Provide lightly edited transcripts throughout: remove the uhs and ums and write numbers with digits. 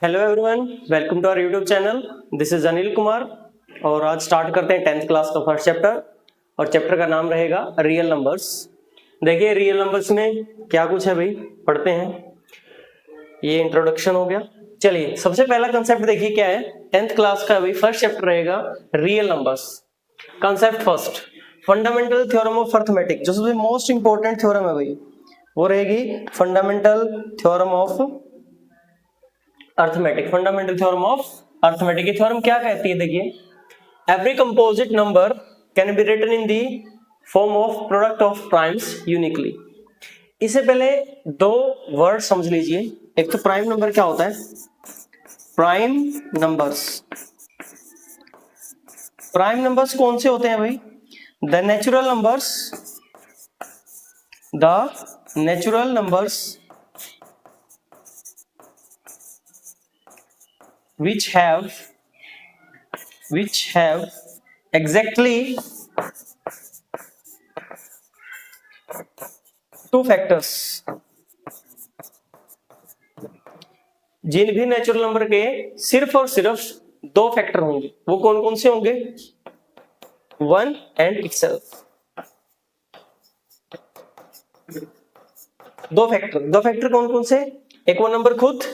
Hello everyone, welcome to our YouTube channel. This is Anil Kumar और आज start करते हैं 10th क्लास का फर्स्ट चैप्टर और चैप्टर का नाम रहेगा रियल नंबर्स। देखिए रियल नंबर्स में क्या कुछ है भाई, पढ़ते हैं। ये इंट्रोडक्शन हो गया। चलिए सबसे पहला कंसेप्ट देखिए क्या है। 10th क्लास का भाई फर्स्ट चैप्टर रहेगा real numbers. Concept first, fundamental theorem of arithmetic. जो सबसे मोस्ट इंपॉर्टेंट थ्योरम है भाई वो रहेगी fundamental theorem of arithmetic. Fundamental theorem of arithmetic की थ्योरम क्या कहती है, देखिए every composite number can be written in the form of product of primes uniquely. इससे पहले दो वर्ड समझ लीजिए। एक तो प्राइम नंबर क्या होता है, प्राइम नंबर्स। प्राइम नंबर्स कौन से होते हैं भाई, the natural numbers which have exactly two factors। जिन भी नेचुरल नंबर के सिर्फ और सिर्फ दो फैक्टर होंगे, वो कौन कौन से होंगे, वन एंड इटसेल्फ। दो फैक्टर कौन कौन से, एक वो नंबर खुद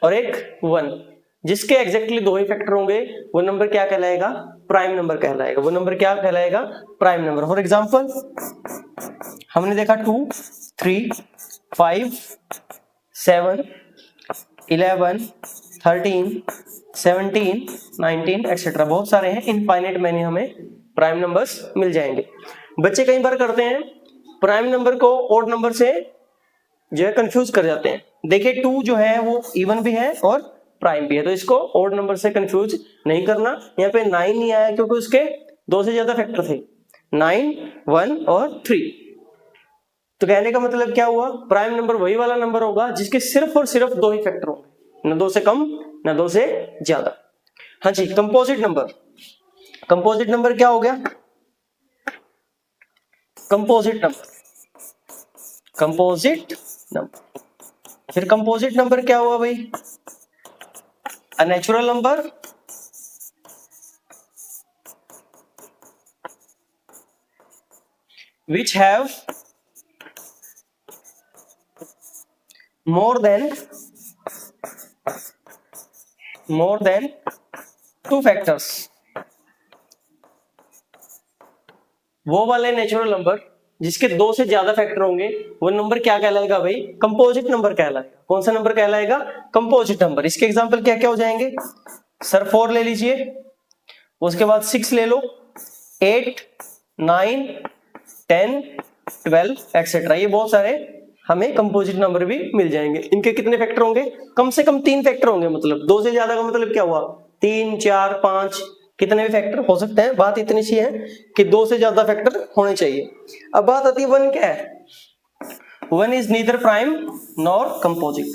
और एक वन। जिसके एग्जैक्टली दो ही फैक्टर होंगे वो नंबर क्या कहलाएगा, प्राइम नंबर कहलाएगा। वो नंबर क्या कहलाएगा, प्राइम नंबर। फॉर एग्जांपल हमने देखा 2, 3, 5, 7, 11, 13, 17, 19 एक्सेट्रा। बहुत सारे हैं, इनफाइनाइट मैनी हमें प्राइम नंबर्स मिल जाएंगे। बच्चे कई बार करते हैं प्राइम नंबर को ऑड नंबर से जो है कंफ्यूज कर जाते हैं। देखिए 2 जो है वो इवन भी है और प्राइम भी है, तो इसको ऑड नंबर से कंफ्यूज नहीं करना। यहाँ पे 9 नहीं आया क्योंकि उसके दो से ज्यादा फैक्टर थे, 9, 1 और 3। तो कहने का मतलब क्या हुआ, प्राइम नंबर वही वाला नंबर होगा जिसके सिर्फ और सिर्फ दो ही फैक्टर होंगे, न दो से कम न दो से ज्यादा। हाँ जी, कंपोजिट नंबर क्या हो गया, कंपोजिट नंबर। फिर कंपोजिट नंबर क्या हुआ भाई, a natural number which have more than two factors। वो वाले नेचुरल नंबर जिसके दो से ज्यादा फैक्टर होंगे वो नंबर क्या कहलाएगा भाई, कंपोजिट नंबर कहलाएगा। कौन सा नंबर कहलाएगा, कंपोजिट नंबर। इसके एग्जांपल क्या क्या हो जाएंगे सर, 4 ले लीजिए, उसके बाद 6 ले लो, 8, 9, 10, 12 एक्सेट्रा। ये बहुत सारे हमें कंपोजिट नंबर भी मिल जाएंगे। इनके कितने फैक्टर होंगे, कम से कम 3 फैक्टर होंगे। मतलब दो से ज्यादा का मतलब क्या हुआ, 3, 4, 5 कितने भी फैक्टर हो सकते हैं। बात इतनी सी है कि दो से ज्यादा फैक्टर होने चाहिए। अब बात आती है वन क्या है, one is neither prime nor composite.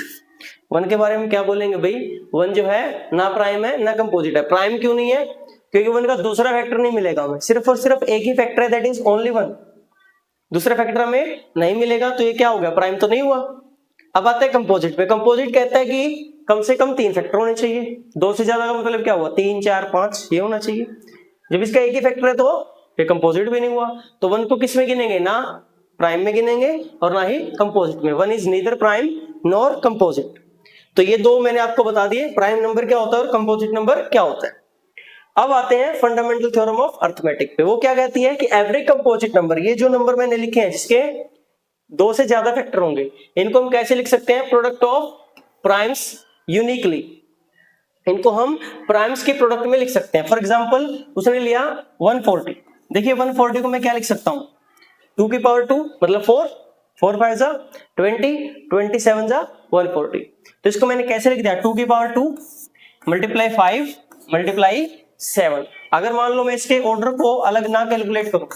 One के बारे में क्या बोलेंगे भाई, वन जो है ना प्राइम है ना कंपोजिट है। प्राइम क्यों नहीं है, क्योंकि वन का दूसरा फैक्टर नहीं मिलेगा हमें, सिर्फ और सिर्फ एक ही फैक्टर है, दैट इज ओनली वन। दूसरा फैक्टर हमें नहीं मिलेगा तो ये क्या हो गया, प्राइम तो नहीं हुआ। अब आते हैं कंपोजिट पे। कंपोजिट कहता है कि कम से कम 3 फैक्टर होने चाहिए। दो से ज्यादा का मतलब क्या हुआ, 3, 4, 5 ये होना चाहिए। जब इसका एक ही फैक्टर है तो ये कंपोजिट भी नहीं हुआ। तो वन को किस में गिनेंगे, ना प्राइम में गिनेंगे और ना ही कंपोजिट में। One is neither prime nor composite. तो ये दो मैंने आपको बता दिए, प्राइम नंबर क्या होता है और कंपोजिट नंबर क्या होता है। अब आते हैं फंडामेंटल थ्योरम ऑफ अर्थमेटिक पे। वो क्या कहती है कि एवरी कंपोजिट नंबर, ये जो नंबर मैंने लिखे हैं जिसके दो से ज्यादा फैक्टर होंगे, इनको हम कैसे लिख सकते हैं, प्रोडक्ट ऑफ प्राइम्स यूनिकली। इनको हम प्राइम्स के प्रोडक्ट में लिख सकते हैं। फॉर एग्जांपल उसने लिया 140। देखिए 140 को मैं क्या लिख सकता हूं, 2 की पावर 2 मतलब 4, 4 5 जा 20, 27 जा 140। तो इसको मैंने कैसे लिख दिया, 2 की पावर 2 मल्टीप्लाई 5 मल्टीप्लाई 7। अगर मान लो मैं इसके ऑर्डर को अलग ना कैलकुलेट करूं,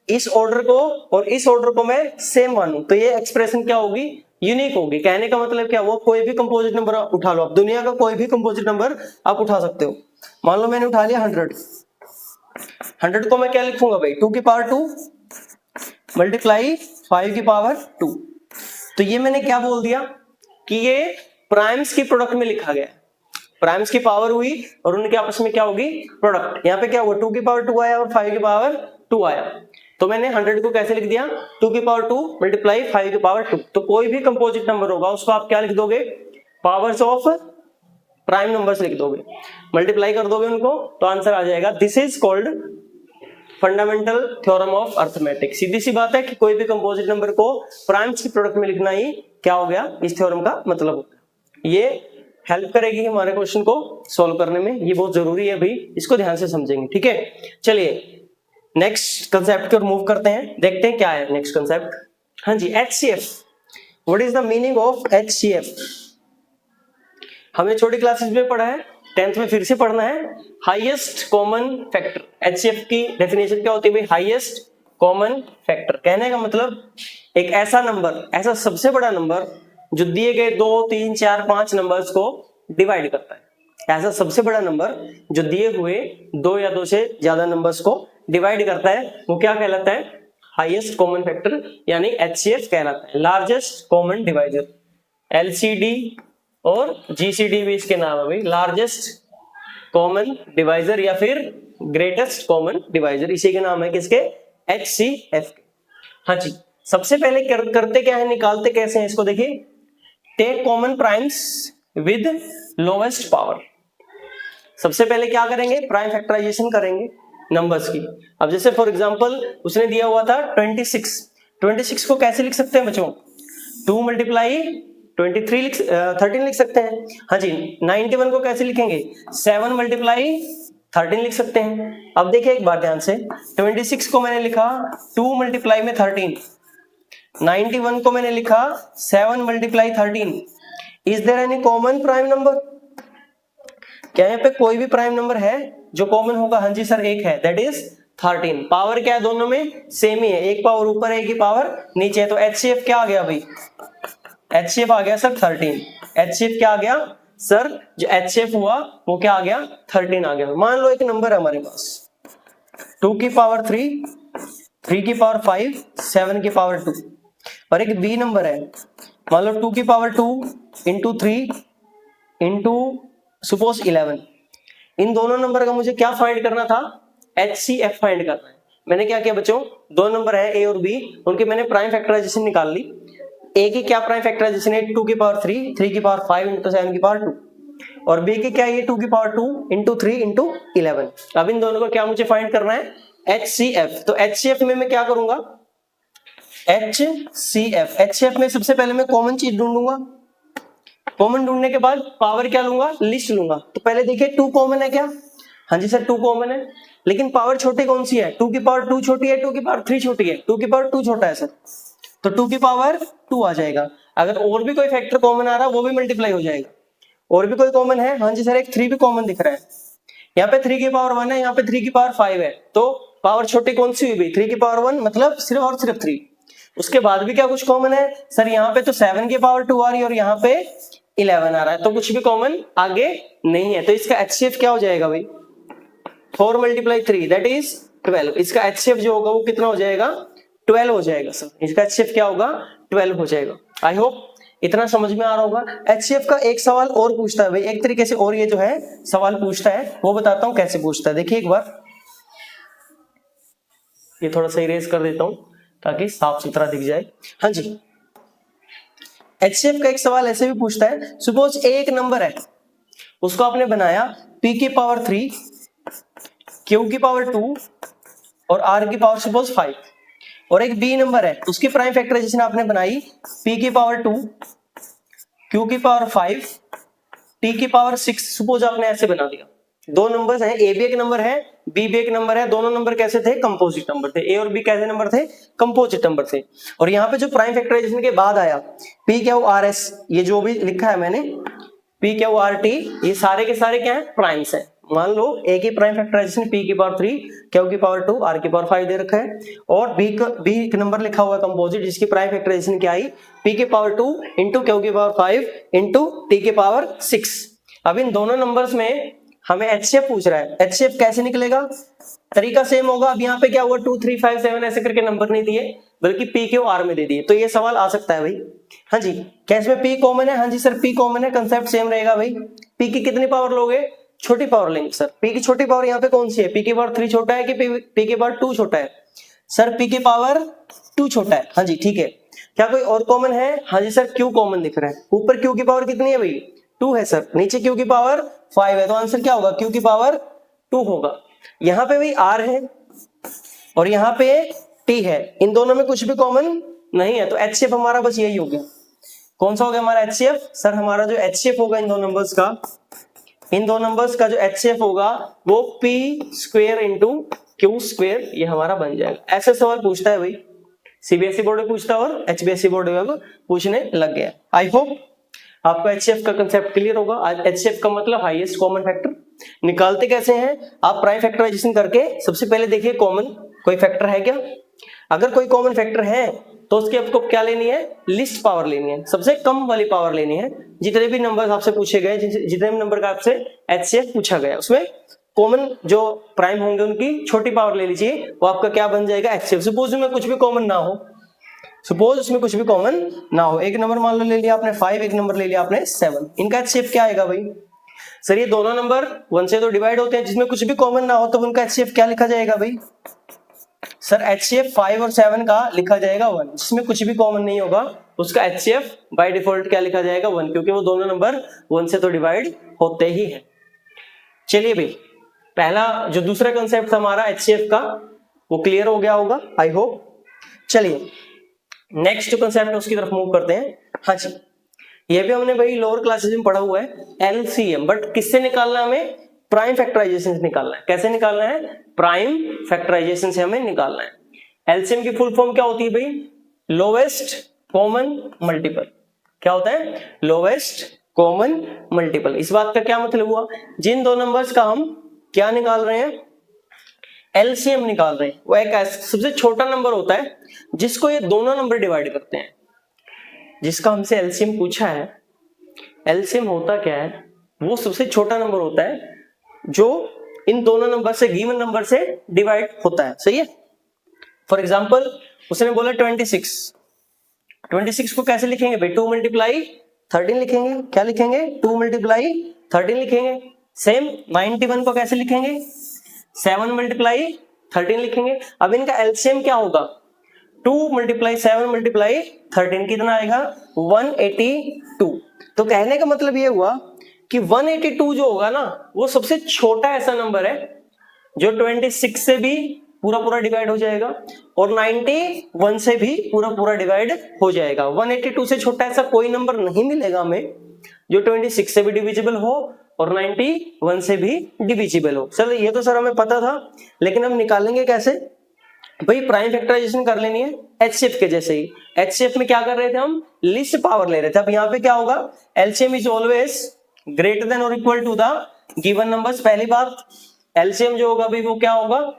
इस ऑर्डर को और इस ऑर्डर को मैं सेम मानूं, तो ये एक्सप्रेशन क्या होगी, यूनिक होगी। कहने का मतलब क्या, वो कोई भी कंपोजिट नंबर उठा लो, आप दुनिया का कोई भी कंपोजिट नंबर आप उठा सकते हो। मान लो मैंने उठा लिया 100 को मैं क्या लिखूंगा भाई, 2 की पावर 2 मल्टीप्लाई 5 की पावर 2। तो ये मैंने क्या बोल दिया, कि ये प्राइम्स की प्रोडक्ट में लिखा गया है, प्राइम्स की पावर हुई और उनके आपस में क्या होगी, प्रोडक्ट। यहाँ पे क्या हुआ, 2 की पावर 2 आया और 5 की पावर 2 आया, तो मैंने 100 को कैसे लिख दिया, 2 की पावर 2 मल्टीप्लाई 5 की पावर 2। तो कोई भी कंपोजिट नंबर होगा उसको आप क्या लिख दोगे, पावर्स ऑफ प्राइम नंबर्स लिख दोगे, मल्टीप्लाई कर दोगे उनको, तो आंसर आ जाएगा। This is called fundamental theorem of arithmetic. सीधी सी बात है कि कोई भी कंपोजिट नंबर को प्राइम्स की प्रोडक्ट में लिखना ही क्या हो गया, इस थ्योरम का मतलब हो गया। ये हेल्प करेगी हमारे क्वेश्चन को सॉल्व करने में, ये बहुत जरूरी है भाई, इसको ध्यान से समझेंगे, ठीक है। चलिए नेक्स्ट कंसेप्ट की ओर मूव करते हैं, देखते हैं क्या है नेक्स्ट कंसेप्ट। हाँ जी, HCF, what is the meaning of HCF? हमने छोटी क्लासेस में पढ़ा है, 10th में फिर से पढ़ना है। हाईएस्ट कॉमन फैक्टर, HCF की डेफिनेशन क्या होती है भाई, हाईएस्ट कॉमन फैक्टर। कहने का मतलब एक ऐसा नंबर, ऐसा सबसे बड़ा नंबर जो दिए गए 2, 3, 4, 5 नंबर्स को डिवाइड करता है। ऐसा सबसे बड़ा नंबर जो दिए हुए 2 या 2 से ज्यादा नंबर्स को डिवाइड करता है, वो क्या कहलाता है, हाईएस्ट कॉमन फैक्टर यानी HCF कहलाता है। लार्जेस्ट कॉमन डिवाइजर, LCD और GCD भी इसके नाम है भाई, लार्जेस्ट कॉमन डिवाइजर या फिर ग्रेटेस्ट कॉमन डिवाइजर, इसी के नाम है किसके, HCF के। हाँ जी, सबसे पहले करते क्या है, निकालते कैसे हैं इसको देखिए। Take common primes with lowest power. सबसे पहले क्या करेंगे, प्राइम फैक्टराइजेशन करेंगे नंबर्स की। अब जैसे फॉर एग्जांपल उसने दिया हुआ था 26 को कैसे लिख सकते हैं बच्चों, 2 मल्टीप्लाई 13 लिख सकते हैं। हाँ जी, 91 को कैसे लिखेंगे, 7 मल्टीप्लाई 13 लिख सकते हैं। अब देखिए एक बार ध्यान से, 26 को मैंने लिखा 2 मल्टीप्लाई में 13, 91 को मैंने लिखा 7 multiply 13। Is there any common prime number? क्या यहाँ पे कोई भी प्राइम नंबर है जो कॉमन होगा? हाँ जी सर, एक है, दैट इज 13। पावर क्या है, दोनों में सेम ही है, एक पावर ऊपर है, एक ही पावर नीचे है। तो HCF क्या आ गया भाई, HCF आ गया सर 13। HCF क्या आ गया सर, जो HCF हुआ वो क्या आ गया, 13 आ गया। मान लो एक नंबर है हमारे पास 2 की पावर 3, 3 की पावर 5, 7 की पावर 2, और एक B नंबर है, मान लो 2 की पावर 2 इंटू 3 इंटू सपोज 11। इन दोनों नंबर का मुझे क्या फाइंड करना था, HCF फाइंड करना है। मैंने क्या किया बच्चों, 2 नंबर है A और B, उनके मैंने प्राइम फैक्टराइजेशन निकाल ली। A की क्या प्राइम फैक्टराइजेशन है, 2 की पावर 3, 3 की पावर 5 इंटू 7 की पावर 2, और B की क्या है, 2 की पावर 2 इंटू 3 इंटू 11। अब इन दोनों को क्या मुझे फाइंड करना है, HCF। तो HCF में मैं क्या करूंगा, HCF में सबसे पहले मैं कॉमन चीज ढूंढूंगा, कॉमन ढूंढने के बाद पावर क्या लूंगा, लिस्ट लूंगा। तो पहले देखिए 2 कॉमन है क्या, हाँ जी सर 2 कॉमन है, लेकिन पावर छोटी कौन सी है, 2 की पावर 2 छोटी है, 2 की पावर 3 छोटी है, 2 की पावर 2 छोटा है सर, तो 2 की पावर 2 आ जाएगा। अगर और भी कोई फैक्टर कॉमन आ रहा है वो भी मल्टीप्लाई हो जाएगा। और भी कोई कॉमन है, हाँ जी सर एक 3 भी कॉमन दिख रहा है, यहाँ पे 3 की पावर 1 है, यहाँ पे 3 की पावर 5 है, तो पावर छोटी कौन सी हुई भाई, 3 की पावर 1 मतलब सिर्फ और सिर्फ 3। उसके बाद भी क्या कुछ कॉमन है सर, यहाँ पे तो 7 की पावर 2 आ रही है और यहाँ पे 11 आ रहा है, तो कुछ भी कॉमन आगे नहीं है। तो इसका HCF क्या हो जाएगा भाई, 4 मल्टीप्लाई 3 दैट इज 12। इसका HCF जो होगा वो कितना हो जाएगा, 12 हो जाएगा सर। इसका HCF क्या होगा, 12 हो जाएगा। आई होप इतना समझ में आ रहा होगा। HCF का एक सवाल और पूछता है भाई, एक तरीके से और ये जो है सवाल पूछता है, वो बताता हूं कैसे पूछता है। देखिए एक बार, ये थोड़ा सा इरेज कर देता हूं ताकि साफ सुथरा दिख जाए। हाँ जी, HCF का एक सवाल ऐसे भी पूछता है, सपोज एक नंबर है, उसको आपने बनाया P की पावर 3, Q की पावर 2 और R की पावर सपोज 5, और एक B नंबर है, उसकी प्राइम फैक्टराइजेशन आपने बनाई P की पावर 2, Q की पावर 5, T की पावर 6, सपोज आपने ऐसे बना दिया। 2 नंबर्स हैं, A भी एक नंबर है, B भी एक नंबर है, दोनों नंबर कैसे थे, कंपोजिट नंबर थे। A और B कैसे नंबर थे, कंपोजिट नंबर थे। और यहाँ पे जो प्राइम फैक्टराइजेशन के बाद आया PQRS, ये जो भी लिखा है मैंने PQRT, ये सारे के सारे क्या है, प्राइम्स हैं। मान लो A की प्राइम फैक्टराइजेशन P की पावर 3, Q की पावर 2, R की पावर 5 दे रखा है, और B नंबर लिखा हुआ है कंपोजिट, जिसकी प्राइम फैक्टराइजेशन क्या आई, P की पावर 2 इंटू Q की पावर 5 इंटू T की पावर 6। अब इन दोनों नंबर्स में हमें HCF पूछ रहा है। HCF कैसे निकलेगा, तरीका सेम होगा। अब यहाँ पे क्या हुआ, 2 3 5 7 ऐसे करके नंबर नहीं दिए, बल्कि P Q R में दे दिए, तो ये सवाल आ सकता है भाई। हाँ जी, क्या इसमें p कॉमन है? हाँ जी सर p कॉमन है, कंसेप्ट सेम रहेगा भाई। p की कितनी पावर लोगे? छोटी पावर लेंगे सर। p की छोटी पावर यहाँ पे कौन सी है? p की पावर 3 छोटा है कि p की पावर 2 छोटा है? सर p की पावर 2 छोटा है। हाँ जी ठीक है। क्या कोई और कॉमन है? हाँ जी सर q कॉमन दिख रहा है। ऊपर q की पावर कितनी है भाई? 2 है सर। नीचे q की पावर 5 है, तो आंसर क्या होगा? q की पावर 2 होगा। यहाँ पे भाई r है और यहाँ पे t है, इन दोनों में कुछ भी कॉमन नहीं है, तो HCF हमारा बस यही हो गया। कौन सा हो गया हमारा HCF? सर हमारा जो HCF होगा इन दो नंबर्स का जो HCF होगा वो p square into Q square ये हमारा बन जाएगा। ऐसे सवाल पूछता है भाई, सीबीएसई बोर्ड में पूछता है और एचबीएसई बोर्ड में पूछने लग गया। आई होप आपको HCF का कंसेप्ट क्लियर होगा। HCF का मतलब हाईएस्ट कॉमन फैक्टर। निकालते कैसे हैं? आप प्राइम फैक्टराइजेशन करके सबसे पहले देखिए कॉमन कोई फैक्टर है क्या। अगर कोई कॉमन फैक्टर है तो उसकी आपको क्या लेनी है? लिस्ट पावर लेनी है, सबसे कम वाली पावर लेनी है। जितने भी नंबर आपसे पूछे गए, जितने भी नंबर का आपसे HCF पूछा गया उसमें कॉमन जो प्राइम होंगे उनकी छोटी पावर ले लीजिए, वो आपका क्या बन जाएगा? HCF। सपोज में कुछ भी कॉमन ना हो, एक नंबर मान लो ले लिया आपने 5, एक नंबर ले लिया आपने 7, इनका HCF क्या आएगा भाई? सर ये दोनों नंबर 1 से तो डिवाइड होते हैं, जिसमें कुछ भी कॉमन ना हो तो उनका HCF क्या लिखा जाएगा भाई? सर HCF 5 और 7 का लिखा जाएगा 1, जिसमें कुछ भी कॉमन नहीं होगा उसका HCF बाय डिफॉल्ट क्या लिखा जाएगा? 1, क्योंकि वो दोनों नंबर 1 से तो डिवाइड होते ही है। चलिए भाई, पहला जो दूसरा कंसेप्ट था हमारा HCF का वो क्लियर हो गया होगा आई होप। चलिए नेक्स्ट जो कंसेप्ट है उसकी तरफ मूव करते हैं। हाँ जी, ये भी हमने भाई लोअर क्लासेस में पढ़ा हुआ है LCM, बट किससे निकालना है हमें? प्राइम फैक्टराइजेशन से निकालना है। कैसे निकालना है? प्राइम फैक्टराइजेशन से हमें निकालना है। LCM की फुल फॉर्म क्या होती है भाई? Lowest common multiple. क्या होता है? Lowest common multiple. इस बात का क्या मतलब हुआ? जिन दो नंबर्स का हम क्या निकाल रहे हैं? LCM निकाल रहे हैं। वो एक सबसे छोटा नंबर होता है जिसको ये दोनों नंबर डिवाइड करते हैं, जिसका हमसे LCM पूछा है। LCM होता क्या है? वो सबसे छोटा नंबर होता है जो इन दोनों नंबर से, गिवन नंबर से डिवाइड होता है। सही है? फॉर एग्जाम्पल उसने बोला 26 को कैसे लिखेंगे भाई? 2 मल्टीप्लाई 13 लिखेंगे। क्या लिखेंगे? 2 मल्टीप्लाई 13 लिखेंगे। सेम 91 को कैसे लिखेंगे? 7 मल्टीप्लाई 13 लिखेंगे। अब इनका LCM क्या होगा? 2 मल्टीप्लाई 7 मल्टीप्लाई 13 कितना आएगा? 182। तो कहने का मतलब ये हुआ कि 182 जो होगा ना वो सबसे छोटा ऐसा नंबर है जो 26 से भी पूरा डिवाइड हो जाएगा और 91 से भी पूरा डिवाइड हो जाएगा। 182 से छोटा ऐसा कोई नंबर नहीं मिलेगा हमें जो 26 से भी डिविजिबल हो और 91 से भी डिविजिबल हो। चलो ये तो सर हमें पता था, लेकिन हम निकालेंगे कैसे भाई? प्राइम फैक्टराइजेशन कर लेनी है HCF के जैसे ही। HCF में क्या कर रहे थे हम? लिस्ट पावर ले रहे थे। अब यहाँ पे क्या होगा? LCM is always greater than और equal to the given numbers. पहली बात, LCM जो होगा भाई वो क्या होगा?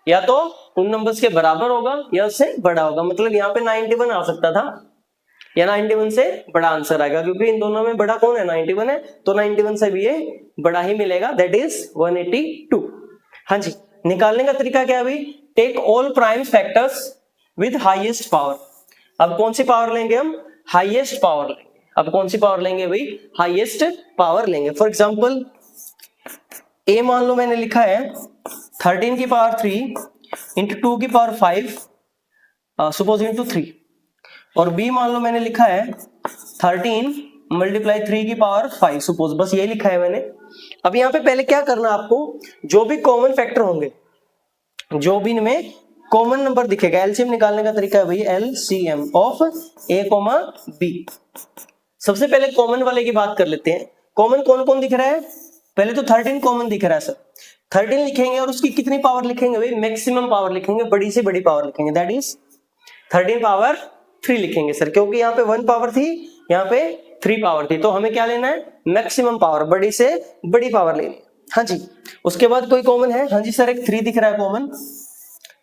या तो उन नंबर्स के बराबर होगा या उससे बड़ा होगा। मतलब यहाँ पे 91 आ सकता था या 91 से बड़ा आंसर आएगा, क्योंकि इन दोनों में बड़ा कौन है? 91 है, तो 91 से भी ये बड़ा ही मिलेगा, दैट इज 182। हाँ जी, निकालने का तरीका क्या है भाई? Take all prime factors with highest power. अब कौन सी पावर लेंगे हम? हाईएस्ट पावर लेंगे। अब कौन सी पावर लेंगे भाई? हाईएस्ट पावर लेंगे। फॉर एग्जांपल A मान लो मैंने लिखा है 13 की पावर 3 इंटू 2 की पावर 5 सपोज इंटू 3, और B मान लो मैंने लिखा है 13 मल्टीप्लाई 3 की पावर 5 सपोज, बस ये लिखा है मैंने। अब यहाँ पे पहले क्या करना आपको? जो भी कॉमन फैक्टर होंगे, जो भी इनमें कॉमन नंबर दिखेगा, LCM निकालने का तरीका है भाई LCM ऑफ A, B। सबसे पहले कॉमन वाले की बात कर लेते हैं। कॉमन कौन कौन दिख रहा है? पहले तो 13 कॉमन दिख रहा है सर। 13 लिखेंगे और उसकी कितनी पावर लिखेंगे भाई? मैक्सिमम पावर लिखेंगे, बड़ी से बड़ी पावर लिखेंगे, दैट इज 13 पावर 3 लिखेंगे सर, क्योंकि यहाँ पे 1 पावर थी, यहाँ पे 3 पावर थी, तो हमें क्या लेना है? मैक्सिमम पावर, बड़ी से बड़ी पावर लेनी है। हाँ जी, उसके बाद कोई कॉमन है? हाँ जी सर, एक 3 दिख रहा है कॉमन।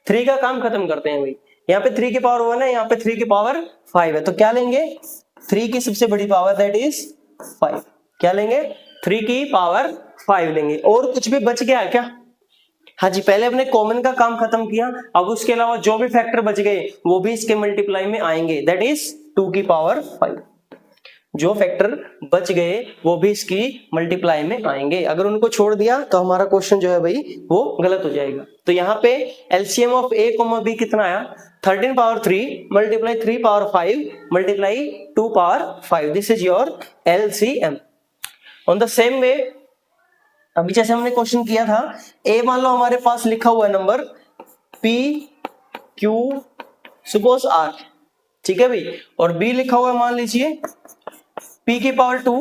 3 का काम खत्म करते हैं भाई। यहाँ पे 3 की पावर 1 है, यहाँ पे 3 की पावर 5 है, तो क्या लेंगे? 3 की सबसे बड़ी पावर दैट इज 5। क्या लेंगे? 3 की पावर 5 लेंगे। और कुछ भी बच गया है क्या? हाँ जी, पहले हमने कॉमन का काम खत्म किया, अब उसके अलावा जो भी फैक्टर बच गए वो भी इसके मल्टीप्लाई में आएंगे, दैट इज 2 की पावर 5। जो फैक्टर बच गए वो भी इसकी मल्टीप्लाई में आएंगे। अगर उनको छोड़ दिया तो हमारा क्वेश्चन जो है भाई वो गलत हो जाएगा। तो यहाँ पे LCM of A comma B कितना आया, 13 power 3 multiply 3 power 5 multiply 2 power 5। This is your LCM. On the same way अभी जैसे हमने क्वेश्चन किया था, ए मान लो हमारे पास लिखा हुआ है number P Q suppose R, ठीक है भाई, और बी लिखा हुआ है मान लीजिए p की पावर 2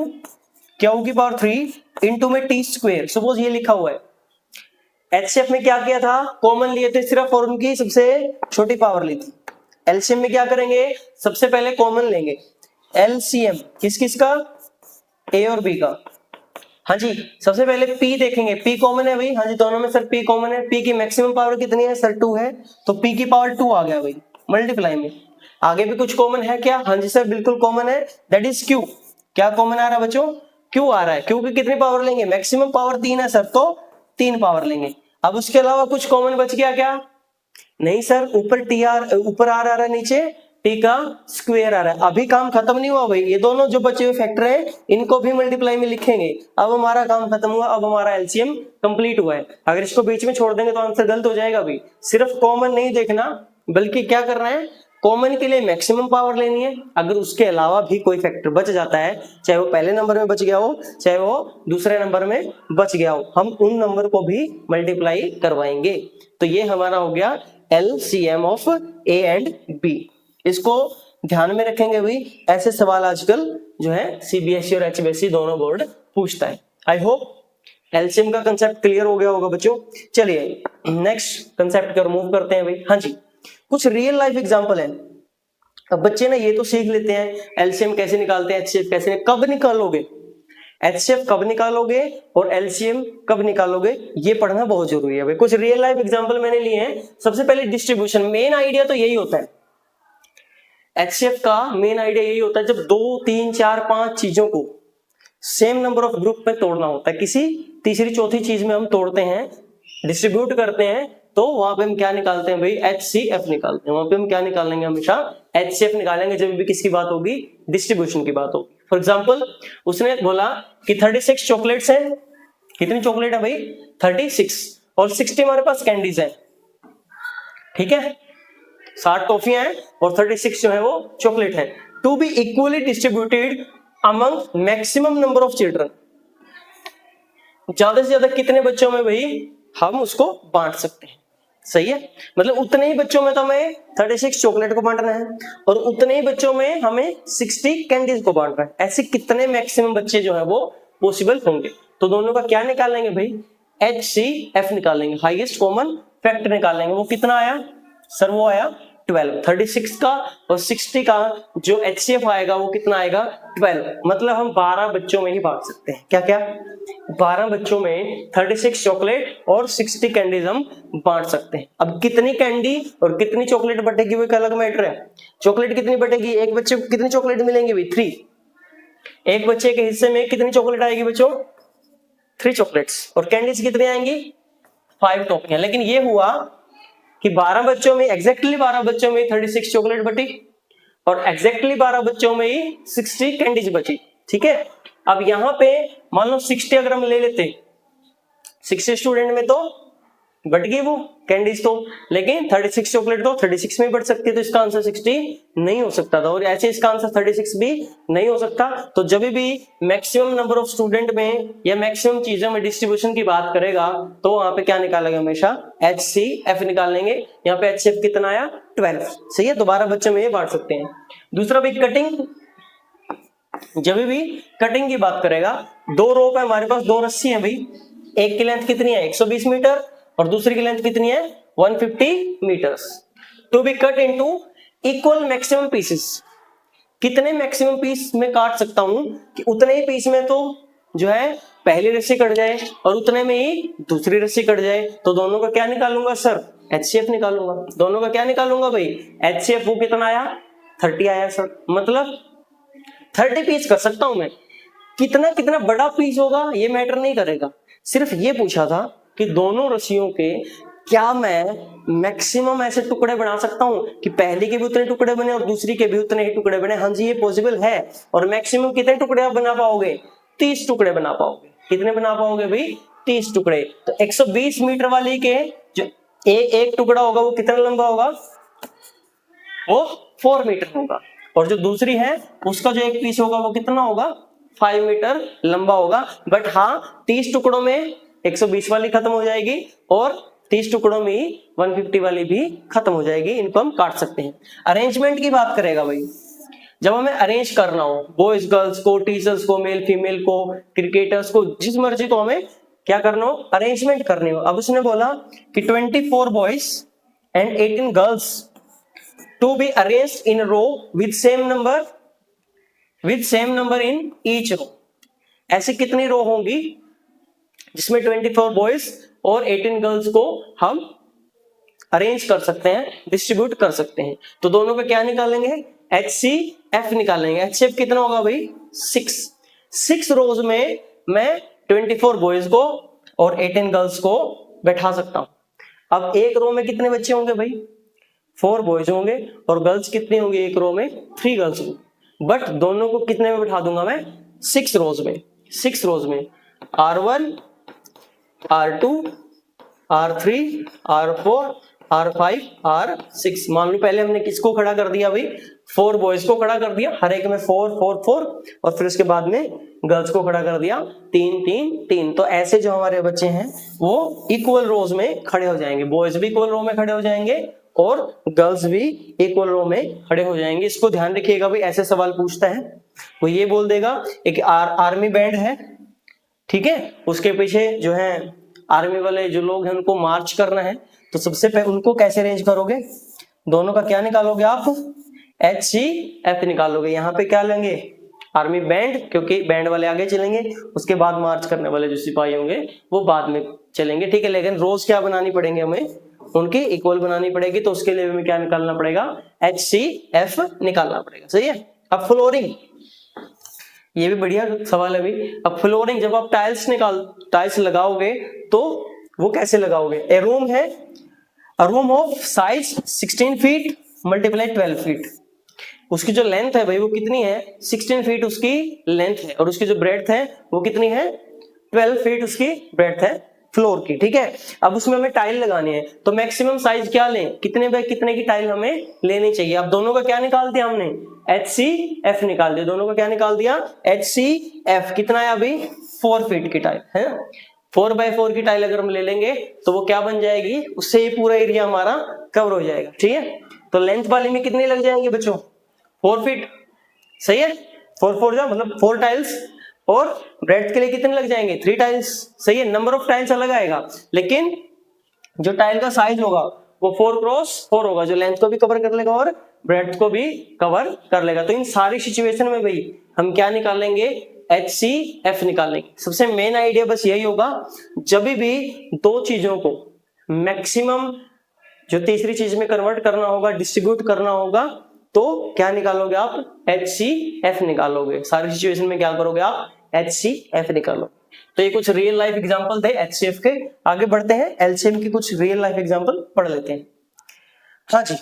क्यू की पावर 3 इंटू में टी स्क्वेयर, सपोज ये लिखा हुआ है। एचसीएफ में क्या किया था, कॉमन लिए थे सिर्फ और उनकी सबसे छोटी पावर ली थी। एलसीएम में क्या करेंगे, सबसे पहले कॉमन लेंगे। एलसीएम किस किस का, ए और बी का। हाँ जी, सबसे पहले p देखेंगे, p कॉमन है भाई, हाँ जी दोनों में सर p कॉमन है। p की मैक्सिमम पावर कितनी है सर 2 है, तो p की पावर 2 आ गया भाई मल्टीप्लाई में। आगे भी कुछ कॉमन है क्या, हाँ जी सर बिल्कुल कॉमन है, दैट इज q। क्या कॉमन आ रहा है बच्चों, q आ रहा है। q की कितनी पावर लेंगे, मैक्सिमम पावर 3 है सर, तो 3 पावर लेंगे। अब उसके अलावा कुछ कॉमन बच गया क्या, नहीं सर, ऊपर ऊपर आ रहा है, नीचे टी का स्क्वायर आ रहा है। अभी काम खत्म नहीं हुआ भाई, ये दोनों जो बचे हुए फैक्टर हैं इनको भी मल्टीप्लाई में लिखेंगे। अब हमारा काम खत्म हुआ, अब हमारा एलसीएम कंप्लीट हुआ है। अगर इसको बीच में छोड़ देंगे तो आंसर गलत हो जाएगा भाई। सिर्फ कॉमन नहीं देखना, बल्कि क्या करना है, कॉमन के लिए मैक्सिमम पावर लेनी है। अगर उसके अलावा भी कोई फैक्टर बच जाता है, चाहे वो पहले नंबर में बच गया हो, चाहे वो दूसरे नंबर में बच गया हो, हम उन नंबर को भी मल्टीप्लाई करवाएंगे। तो ये हमारा हो गया LCM of A and B. इसको ध्यान में रखेंगे भाई, ऐसे सवाल आजकल जो है सीबीएसई और एचबीएसई दोनों बोर्ड पूछता है। आई होप एलसीएम का कंसेप्ट क्लियर हो गया होगा बच्चों। चलिए नेक्स्ट कंसेप्ट को मूव करते हैं भाई। हाँ जी, कुछ रियल लाइफ एग्जांपल है। अब बच्चे ना ये तो सीख लेते हैं एलसीएम कैसे निकालते हैं, एचसीएफ कैसे, कब निकालोगे एचसीएफ कब निकालोगे और एलसीएम कब निकालोगे, ये पढ़ना बहुत जरूरी है भाई। कुछ रियल लाइफ एग्जांपल मैंने लिए हैं। सबसे पहले डिस्ट्रीब्यूशन, मेन आइडिया तो यही होता है। एचसीएफ का मेन आइडिया यही होता है, जब 2 3 4 5 चीजों को सेम नंबर ऑफ ग्रुप में तोड़ना होता है, किसी तीसरी चौथी चीज में हम तोड़ते हैं, डिस्ट्रीब्यूट करते हैं, तो वहां पे हम क्या निकालते हैं भाई, एचसीएफ निकालते हैं। वहां पे हम क्या निकालेंगे, हमेशा एचसीएफ निकालेंगे जब भी किसकी बात होगी, डिस्ट्रीब्यूशन की बात होगी। फॉर एग्जाम्पल उसने बोला कि 36 चॉकलेट्स हैं, कितनी चॉकलेट है भाई 36, और 60 हमारे पास कैंडीज है, ठीक है, 60 टॉफियां हैं और 36 जो है वो चॉकलेट है। To be equally distributed among maximum number of children, ज्यादा से ज्यादा कितने बच्चों में भाई हम उसको बांट सकते हैं। सही है, मतलब उतने ही बच्चों में तो हमें 36 चॉकलेट को बांटना है और उतने ही बच्चों में हमें 60 कैंडीज को बांटना है। ऐसे कितने मैक्सिमम बच्चे जो है वो पॉसिबल होंगे, तो दोनों का क्या निकालेंगे भाई, एचसीएफ निकालेंगे, हाईएस्ट कॉमन फैक्टर निकालेंगे। वो कितना आया सर, वो आया 12। 36 का और 60 का जो एचसीएफ आएगा वो कितना आएगा 12। मतलब हम 12 बच्चों में ही बांट सकते हैं। क्या क्या, 12 बच्चों में 36 चॉकलेट और 60 कैंडीज हम बांट सकते हैं। अब कितनी कैंडी और कितनी चॉकलेट बटेगी वो एक अलग मैटर है। चॉकलेट कितनी बटेगी, एक बच्चे को कितनी चॉकलेट मिलेंगी भाई 3। एक बच्चे के हिस्से में कितनी चॉकलेट आएगी बच्चों, 3 चॉकलेट्स, और कैंडीज कितनी आएंगी 5 टॉफियां। लेकिन ये हुआ कि 12 बच्चों में, एग्जैक्टली 12 बच्चों में 36 चॉकलेट बटी और एग्जैक्टली 12 बच्चों में ही 60 कैंडीज बची, ठीक है। अब यहां पे मान लो 60 अगर हम ले लेते, 60 स्टूडेंट में तो बट गई वो कैंडीज तो, लेकिन 36 चॉकलेट तो 36 में बढ़ सकती है, तो इसका आंसर 60 नहीं हो सकता था, और ऐसे इसका आंसर 36 भी नहीं हो सकता। तो जब भी मैक्सिमम नंबर ऑफ स्टूडेंट में या मैक्सिमम चीजों में डिस्ट्रीब्यूशन की बात करेगा तो वहां पे क्या निकालेंगे, हमेशा एचसीएफ निकालेंगे। यहाँ पे एचसीएफ कितना आया 12, सही है, तो 12 बच्चों में ये बांट सकते हैं। दूसरा भी कटिंग, जब भी कटिंग की बात करेगा, 2 रोप है हमारे पास, 2 रस्सी है भाई, एक की लेंथ कितनी है 120 मीटर और दूसरी की लेंथ कितनी है 150 metres. To be cut into equal maximum pieces, कितने मैक्सिमम पीस में काट सकता हूं कि उतने ही पीस में तो जो है पहली रस्सी कट जाए और उतने में ही दूसरी रस्सी कट जाए। तो दोनों का क्या निकालूंगा सर, एचसीएफ निकालूंगा। दोनों का क्या निकालूंगा भाई, एचसीएफ। वो कितना आया 30 आया सर, मतलब 30 पीस कर सकता हूं मैं। कितना कितना बड़ा पीस होगा ये मैटर नहीं करेगा, सिर्फ ये पूछा था कि दोनों रस्सियों के क्या मैं मैक्सिमम ऐसे टुकड़े बना सकता हूं कि पहले के भी उतने टुकड़े बने और दूसरी के भी उतने ही टुकड़े बने? हाँ जी, ये पॉसिबल है। और मैक्सिमम कितने टुकड़े आप बना पाओगे? 30 टुकड़े बना पाओगे। कितने बना पाओगे भाई? 30 टुकड़े। तो 120 मीटर वाली के जो एक टुकड़ा होगा वो कितना लंबा होगा? वो 4 मीटर होगा। और जो दूसरी है उसका जो एक पीस होगा वो कितना होगा? 5 मीटर लंबा होगा। बट हाँ, 30 टुकड़ों में 120 वाली खत्म हो जाएगी और 30 टुकड़ों में ही 150 वाली भी खत्म हो जाएगी। इनको हम काट सकते हैं। अरेंजमेंट की बात करेगा भाई, जब हमें अरेंज करना हो बॉयज गर्ल्स को, टीचर्स को, मेल फीमेल को, क्रिकेटर्स को, जिस मर्जी को हमें क्या करना हो? अरेंजमेंट करनी हो। अब उसने बोला कि 24 boys and 18 girls to be arranged in row with same number in each row. ऐसे कितनी रो होंगी जिसमें 24 बॉयज और 18 गर्ल्स को हम अरेंज कर सकते हैं, डिस्ट्रीब्यूट कर सकते हैं? तो दोनों का क्या निकालेंगे? HCF निकालेंगे। HCF कितना होगा भाई? 6 रोज में मैं 24 बॉयज को और 18 गर्ल्स को बैठा सकता हूं। अब एक रो में कितने बच्चे होंगे भाई? 4 बॉयज होंगे और गर्ल्स कितनी होंगी एक रो में? 3 गर्ल्स होंगी। बट दोनों को कितने में बैठा दूंगा मैं? 6 रोज में। 6 रोज में R1, R2, R3, R4, R5, R6। मान लो पहले हमने किसको खड़ा कर दिया भाई? 4 बॉयज को खड़ा कर दिया, हर एक में 4 4 4, और फिर उसके बाद में गर्ल्स को खड़ा कर दिया 3 3 3। तो ऐसे जो हमारे बच्चे हैं वो इक्वल रोज में खड़े हो जाएंगे। बॉयज भी इक्वल रो में खड़े हो जाएंगे और गर्ल्स भी इक्वल रो में खड़े हो जाएंगे। इसको ध्यान रखिएगा भाई, ऐसे सवाल पूछता है वो ये बोल देगा एक आर्मी बैंड है, ठीक है, उसके पीछे जो है आर्मी वाले जो लोग हैं उनको मार्च करना है, तो सबसे पहले उनको कैसे अरेंज करोगे? दोनों का क्या निकालोगे आप? HCF निकालोगे। यहाँ पे क्या लेंगे? आर्मी बैंड, क्योंकि बैंड वाले आगे चलेंगे, उसके बाद मार्च करने वाले जो सिपाही होंगे वो बाद में चलेंगे, ठीक है। लेकिन रोज क्या बनानी पड़ेंगे हमें? उनकी इक्वल बनानी पड़ेगी। तो उसके लिए हमें क्या निकालना पड़ेगा? HCF निकालना पड़ेगा। सही है। अब फ्लोरिंग, ये भी बढ़िया सवाल है भाई। अब फ्लोरिंग जब आप टाइल्स लगाओगे तो वो कैसे लगाओगे? ए रूम है, अ room of size 16 feet multiply 12 feet. उसकी जो लेंथ है भाई वो कितनी है? 16 फीट उसकी लेंथ है, और उसकी जो ब्रेड्थ है वो कितनी है? 12 फीट उसकी ब्रेड्थ है फ्लोर की, ठीक है। अब उसमें हमें टाइल लगानी है, तो मैक्सिमम साइज क्या लें? कितने बाय कितने की टाइल हमें लेनी चाहिए? अब दोनों का क्या निकाल दिया हमने? HCF निकाल दिया। दोनों का क्या निकाल दिया? HCF। कितना है अभी? 4 फीट की टाइल है। 4x4 की टाइल अगर हम ले लेंगे तो वो क्या बन जाएगी? उससे ये पूरा एरिया हमारा कवर हो जाएगा, ठीक है। तो लेंथ वाले में कितने लग जाएंगे बच्चों? 4 फीट। सही है। 4 4 जा मतलब 4 टाइल्स, और ब्रेड्थ के लिए कितने लग जाएंगे? 3 टाइल्स। सही है। नंबर ऑफ टाइल्स अलग आएगा, लेकिन जो टाइल का साइज होगा वो 4x4 होगा, जो लेंथ को भी कवर कर लेगा और ब्रेड्थ को भी कवर कर लेगा। तो इन सारी सिचुएशन में भाई हम क्या निकालेंगे? HCF निकालेंगे। सबसे मेन आइडिया बस यही होगा, जब भी दो चीजों को मैक्सिमम जो तीसरी चीज में कन्वर्ट करना होगा, डिस्ट्रीब्यूट करना होगा, तो क्या निकालोगे आप? HCF निकालोगे। सारी सिचुएशन में क्या करोगे आप? HCF निकालो। तो ये कुछ रियल लाइफ एग्जांपल थे HCF के। आगे बढ़ते हैं, LCM की कुछ रियल लाइफ एग्जांपल पढ़ लेते हैं। हाँ जी,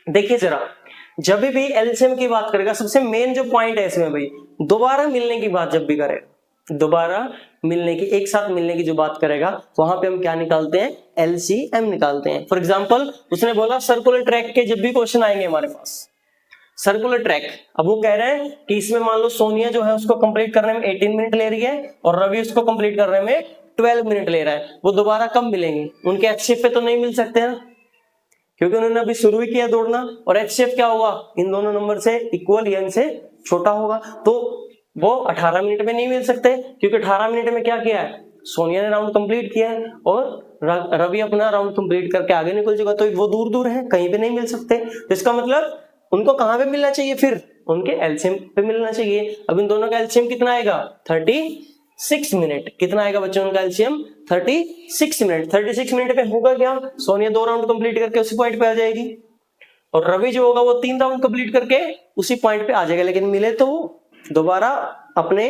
देखिए जरा, जब भी LCM की बात करेगा सबसे मेन जो पॉइंट है इसमें भाई, दोबारा मिलने की बात जब भी करेगा, दोबारा मिलने की, एक साथ मिलने की जो बात करेगा, वहां पे हम क्या निकालते हैं? LCM निकालते हैं। फॉर एग्जांपल उसने बोला सर्कुलर ट्रैक के जब भी क्वेश्चन आएंगे हमारे पास, सर्कुलर ट्रैक, अब वो कह रहे हैं कि इसमें मान लो सोनिया जो है उसको कंप्लीट करने में 18 मिनट ले रही है और रवि उसको कंप्लीट करने में 12 मिनट ले रहा है। वो दोबारा कब मिलेंगे? उनके HCF पे तो नहीं मिल सकते ना, क्योंकि उन्होंने अभी शुरू ही किया दौड़ना, और HCF क्या होगा? इन दोनों नंबर से इक्वल या इनसे छोटा होगा। तो वो 18 मिनट में नहीं मिल सकते, क्योंकि 18 मिनट में क्या किया है? सोनिया ने राउंड कंप्लीट किया है और रवि अपना राउंड कंप्लीट करके आगे निकल चुका, तो वो दूर दूर है, कहीं पे नहीं मिल सकते। तो इसका मतलब उनको कहां पे मिलना चाहिए? फिर उनके LCM पे मिलना चाहिए। अब इन दोनों का LCM कितना आएगा? 36 मिनट। कितना आएगा बच्चों उनका LCM? 36 मिनट। 36 मिनट पे होगा क्या? सोनिया 2 राउंड कंप्लीट करके उसी पॉइंट पे आ जाएगी, और रवि जो होगा वो 3 राउंड कंप्लीट करके उसी पॉइंट पे आ जाएगा। लेकिन मिले तो दोबारा अपने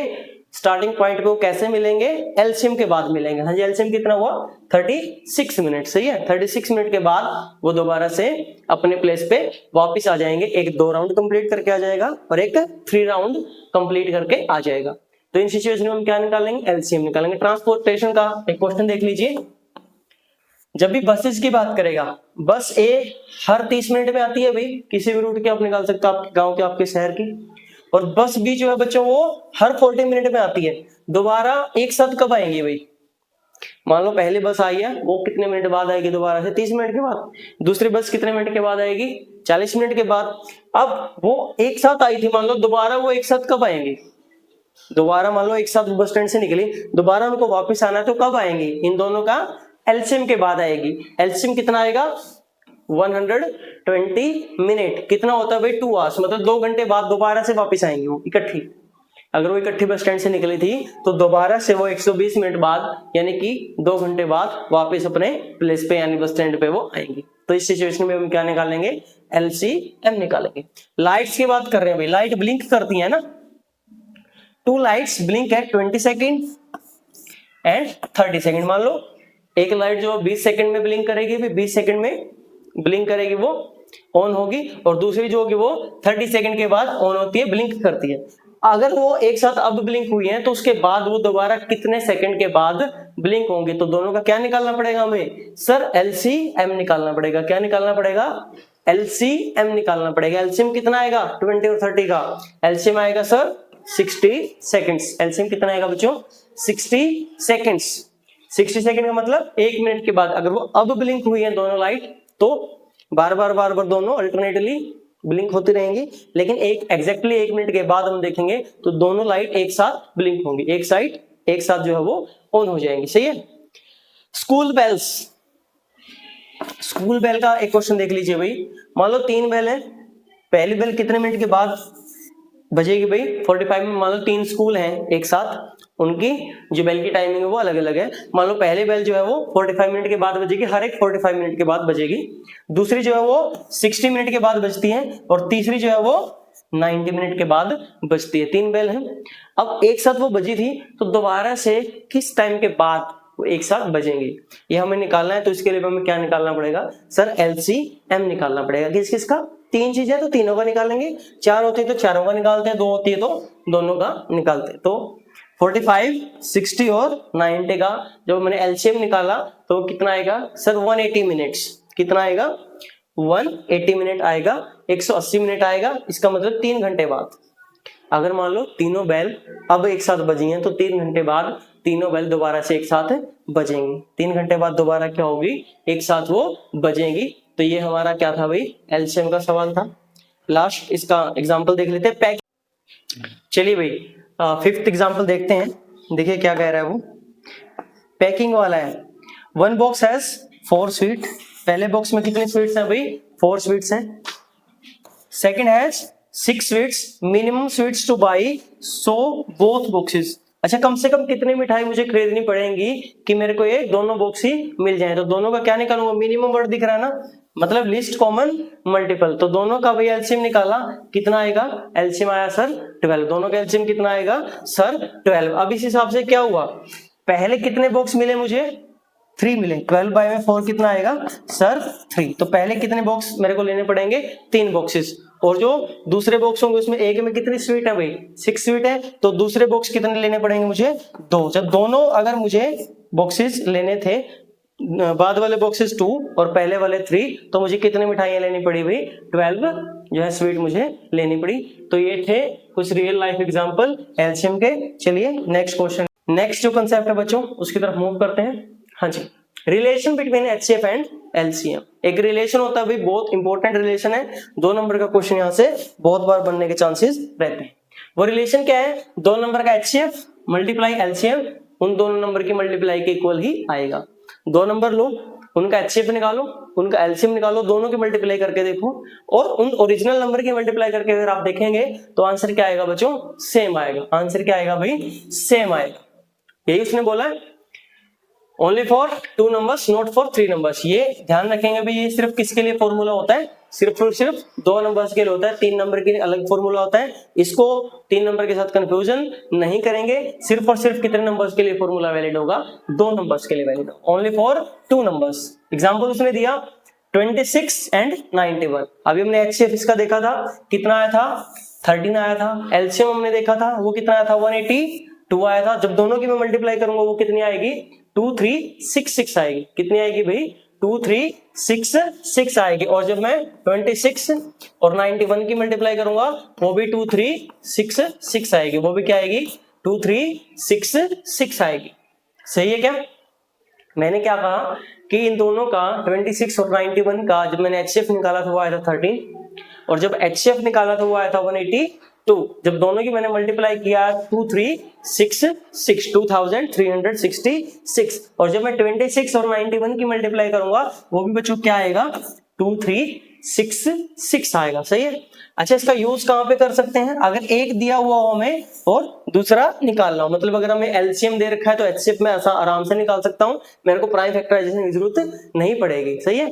स्टार्टिंग पॉइंट पे वो कैसे मिलेंगे, एलसीएम के बाद मिलेंगे। हाँ जी, एलसीएम कितना हुआ 36 मिनट, सही है। 36 मिनट के बाद वो दोबारा से अपने प्लेस पे वापस आ जाएंगे, एक 2 राउंड कंप्लीट करके आ जाएगा और एक 3 राउंड कंप्लीट करके आ जाएगा। तो इन सिचुएशन में हम क्या निकालेंगे, एलसीएम निकालेंगे। ट्रांसपोर्टेशन का एक क्वेश्चन देख लीजिए। जब भी बसेस की बात करेगा, बस ए हर 30 मिनट में आती है भाई, किसी भी रूट की आप निकाल सकते हो, आपके गांव के, आपके शहर की। और बस भी जो है बच्चों वो हर 40 मिनट में आती है। दोबारा एक साथ कब आएंगी भाई, मान लो पहली बस आई है, वो कितने मिनट बाद आएगी, दोबारा से 30 मिनट के बाद। दूसरी बस कितने मिनट के बाद आएगी, 40 मिनट के बाद। अब वो एक साथ आई थी, मान लो दोबारा वो एक साथ कब आएंगी, दोबारा मान लो एक साथ बस स्टैंड से निकली, दोबारा उनको वापस आना है तो कब आएंगी, इन दोनों का एलसीएम के बाद आएगी। एलसीएम कितना आएगा 120 मिनट, कितना होता है भाई 2 आवर्स, मतलब 2 घंटे बाद दोबारा से वापस आएंगी वो इकट्ठी। अगर वो इकट्ठी बस स्टैंड से निकली थी तो दोबारा से वो 120 मिनट बाद यानी कि 2 घंटे बाद वापस अपने प्लेस पे यानी बस स्टैंड पे वो आएंगी। तो इस सिचुएशन में हम क्या निकालेंगे, एलसीएम निकालेंगे। लाइट्स की बात कर रहे हैं भाई, लाइट ब्लिंक करती है ना, 2 लाइट्स ब्लिंक है 20 सेकेंड एंड 30 सेकेंड। मान लो एक लाइट जो 20 सेकेंड में ब्लिंक करेगी, फिर 20 सेकेंड में ब्लिंक करेगी, वो ऑन होगी, और दूसरी जो होगी वो 30 सेकेंड के बाद ऑन होती है, ब्लिंक करती है। अगर वो एक साथ अब ब्लिंक हुई है तो उसके बाद वो दोबारा कितने सेकंड के बाद ब्लिंक होंगे, तो दोनों का क्या निकालना पड़ेगा हमें सर, एलसीएम निकालना पड़ेगा। क्या निकालना पड़ेगा, एलसीएम निकालना पड़ेगा। एलसीएम कितना आएगा 20 और 30 का, एलसीएम आएगा सर 60 सेकेंड्स। एलसीएम कितना आएगा बच्चों 60 सेकेंड्स। 60 सेकेंड का मतलब 1 मिनट के बाद अगर वो अब ब्लिंक हुई है दोनों लाइट, तो बार बार दोनों अल्टरनेटली ब्लिंक होती रहेंगी, लेकिन एक एग्जैक्टली 1 मिनट के बाद हम देखेंगे तो दोनों लाइट एक साथ ब्लिंक होंगी, एक साइड एक साथ जो है वो ऑन हो जाएंगी, सही है। स्कूल बेल्स, स्कूल बेल का एक क्वेश्चन देख लीजिए भाई। मान लो 3 बेल है, पहली बेल कितने मिनट के बाद बजेगी भाई 45 में। मान लो 3 स्कूल हैं एक साथ, उनकी जो बेल की टाइमिंग है वो अलग अलग है। मान लो पहली बेल जो है वो 45 मिनट के बाद बजेगी, हर एक 45 मिनट के बाद बजेगी। दूसरी जो है वो 60 मिनट के बाद बजती है, और तीसरी जो है वो 90 मिनट के बाद बजती है। 3 बेल है। अब एक साथ वो बजी थी तो दोबारा से किस टाइम के बाद वो एक साथ बजेंगे, ये हमें निकालना है। तो इसके लिए हमें क्या निकालना पड़ेगा सर, एलसीएम निकालना पड़ेगा। किस किस का, 3 चीजें तो तीनों का निकालेंगे, 4 होती है तो चारों का निकालते हैं, 2 होती है तो दोनों का निकालते हैं। तो 45, 60 और 90 का जब मैंने एलसीएम निकाला तो कितना आएगा सर 180 मिनट्स। कितना आएगा 180 मिनट आएगा, 180 मिनट आएगा। इसका मतलब 3 घंटे बाद। अगर मान लो तीनों बैल अब एक साथ बजी हैं तो 3 घंटे बाद तीनों बैल दोबारा से एक साथ बजेंगी। 3 घंटे बाद दोबारा क्या होगी, एक साथ वो बजेंगी। तो ये हमारा क्या था भाई, एलसीएम का सवाल था। लास्ट इसका एग्जांपल देख लेते हैं, पैक। चलिए भाई 5th एग्जांपल देखते हैं, देखिए क्या कह रहा है वो। पैकिंग वाला है। 1 बॉक्स हैज 4 स्वीट। पहले बॉक्स में कितने स्वीट्स हैं भाई, 4 स्वीट्स हैं। Second has 6 sweets, minimum sweets two by, so both boxes. अच्छा, कम से कम कितनी मिठाई मुझे खरीदनी पड़ेगी कि मेरे को ये दोनों बॉक्स ही मिल जाए। तो दोनों का क्या निकालूंगा, मिनिमम वर्ड दिख रहा है ना, मतलब लिस्ट कॉमन मल्टीपल। तो दोनों का भाई एलसीएम निकाला, कितना आएगा, एलसीएम आया सर 12। दोनों का एलसीएम कितना आएगा सर 12। अब इस हिसाब से क्या हुआ, पहले कितने बॉक्स मिले मुझे, 3 मिले। 12/4 कितना आएगा सर 3। तो पहले कितने बॉक्स मेरे को लेने पड़ेंगे, 3 बॉक्सेस। और जो दूसरे बॉक्स होंगे उसमें एक में कितनी स्वीट है भाई, 6 स्वीट है। तो दूसरे बॉक्स कितने लेने पड़ेंगे मुझे, 2। जब दोनों अगर मुझे बॉक्सेस लेने थे, बाद वाले बॉक्सेस 2 और पहले वाले 3, तो मुझे कितनी मिठाइयां लेनी पड़ी भाई, 12 जो है स्वीट मुझे लेनी पड़ी। तो ये थे कुछ रियल लाइफ एग्जांपल एलसीएम के। चलिए नेक्स्ट क्वेश्चन, नेक्स्ट जो कंसेप्ट है बच्चों उसकी तरफ मूव करते हैं। हाँ जी, relation between HCF and LCM. एक रिलेशन होता है भाई, बहुत इंपॉर्टेंट रिलेशन है। 2 नंबर का क्वेश्चन यहाँ से बहुत बार बनने के चांसेस रहते हैं। वो रिलेशन क्या है, 2 नंबर का एचसीएफ मल्टीप्लाई एलसीएम उन दोनों नंबर की मल्टीप्लाई के इक्वल ही आएगा। 2 नंबर लो, उनका एचसीएफ निकालो, उनका एलसीएम निकालो, दोनों की मल्टीप्लाई करके देखो, और उन ओरिजिनल नंबर की मल्टीप्लाई करके अगर आप देखेंगे तो आंसर क्या आएगा बच्चों, सेम आएगा। आंसर क्या आएगा भाई, सेम आएगा। यही उसने बोला है। Only for 2 numbers, not for 3 numbers. ये ध्यान रखेंगे भाई, ये सिर्फ किसके लिए फॉर्मूला होता है, सिर्फ और सिर्फ 2 नंबर्स के लिए होता है, 3 नंबर के लिए अलग फॉर्मूला होता है। इसको 3 नंबर के साथ कंफ्यूजन नहीं करेंगे। सिर्फ और सिर्फ कितने नंबर्स के लिए फॉर्मूला वैलिड होगा, 2 नंबर्स के लिए वैलिड होगा, ओनली फॉर 2 नंबर्स। एग्जाम्पल उसने दिया 26 एंड 91। अभी हमने एचसीएफ इसका देखा था, कितना आया था, 13 आया था। एलसीएम हमने देखा था, वो कितना आया था, 182 आया था। जब दोनों की मैं मल्टीप्लाई करूंगा वो कितनी आएगी, 2366 आएगी। कितनी आएगी भाई, 2366 आएगी। और जब मैं 26 और 91 की मल्टीप्लाई करूंगा वो भी 2366 आएगी, वो भी क्या आएगी, 2366 आएगी। सही है क्या? मैंने क्या कहा कि इन दोनों का 26 और 91 का जब मैंने एचसीएफ निकाला था वो आया था 13, और जब एचसीएफ निकाला था वो आया था 182। जब दोनों की मैंने मल्टीप्लाई किया 2366, और जब मैं 26 और 91 की मल्टीप्लाई करूंगा वो भी बच्चों क्या आएगा, 2366 आएगा। सही है। अच्छा, इसका यूज कहां पे कर सकते हैं, अगर एक दिया हुआ हो हमें और दूसरा निकालना हो, मतलब अगर हमें एलसीएम दे रखा है तो एचसीएफ में आराम से निकाल सकता हूं, मेरे को प्राइम फैक्टराइजेशन की जरूरत नहीं पड़ेगी। सही है।